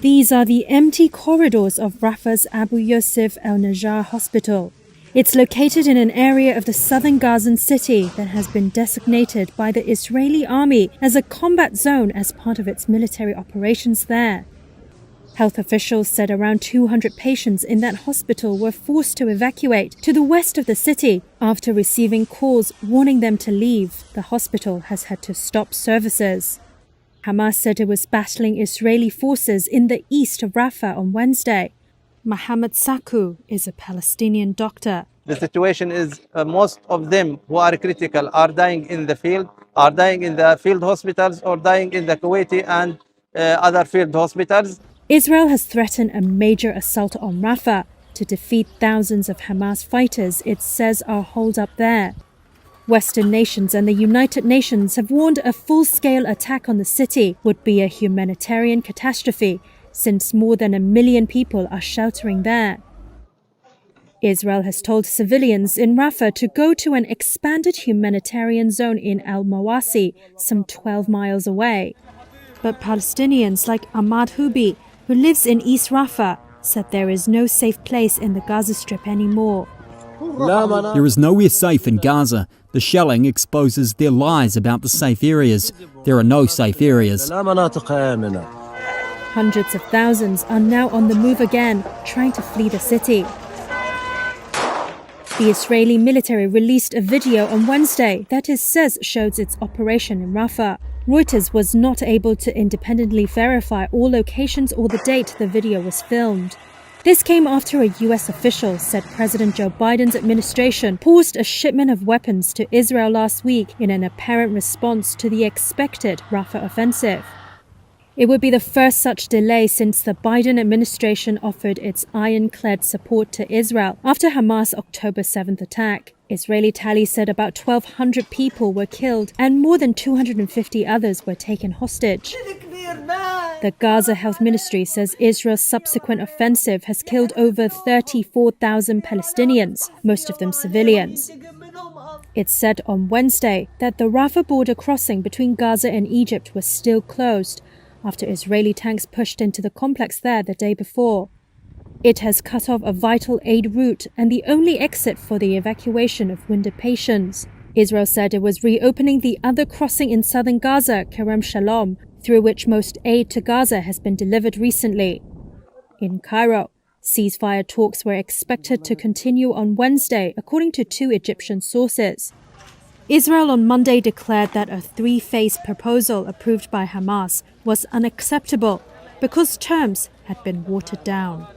These are the empty corridors of Rafah's Abu Youssef al-Najjar hospital. It's located in an area of the southern Gazan city that has been designated by the Israeli army as a combat zone as part of its military operations there. Health officials said around 200 patients in that hospital were forced to evacuate to the west of the city after receiving calls warning them to leave. The hospital has had to stop services. Hamas said it was battling Israeli forces in the east of Rafah on Wednesday. Mohammed Saku is a Palestinian doctor. The situation is most of them who are critical are dying in the field, are dying in the field hospitals or dying in the Kuwaiti and other field hospitals. Israel has threatened a major assault on Rafah to defeat thousands of Hamas fighters it says are holed up there. Western nations and the United Nations have warned a full-scale attack on the city would be a humanitarian catastrophe since more than 1 million people are sheltering there. Israel has told civilians in Rafah to go to an expanded humanitarian zone in al-Mawasi, some 12 miles away. But Palestinians like Ahmad Hubi, who lives in East Rafah, said there is no safe place in the Gaza Strip anymore. There is nowhere safe in Gaza. The shelling exposes their lies about the safe areas. There are no safe areas. Hundreds of thousands are now on the move again, trying to flee the city. The Israeli military released a video on Wednesday that it says shows its operation in Rafah. Reuters was not able to independently verify all locations or the date the video was filmed. This came after a U.S. official said President Joe Biden's administration paused a shipment of weapons to Israel last week in an apparent response to the expected Rafah offensive. It would be the first such delay since the Biden administration offered its ironclad support to Israel after Hamas' October 7th attack. Israeli tally said about 1,200 people were killed and more than 250 others were taken hostage. The Gaza Health Ministry says Israel's subsequent offensive has killed over 34,000 Palestinians, most of them civilians. It said on Wednesday that the Rafah border crossing between Gaza and Egypt was still closed after Israeli tanks pushed into the complex there the day before. It has cut off a vital aid route and the only exit for the evacuation of wounded patients. Israel said it was reopening the other crossing in southern Gaza, Kerem Shalom, through which most aid to Gaza has been delivered recently. In Cairo, ceasefire talks were expected to continue on Wednesday, according to 2 Egyptian sources. Israel on Monday declared that a 3-phase proposal approved by Hamas was unacceptable because terms had been watered down.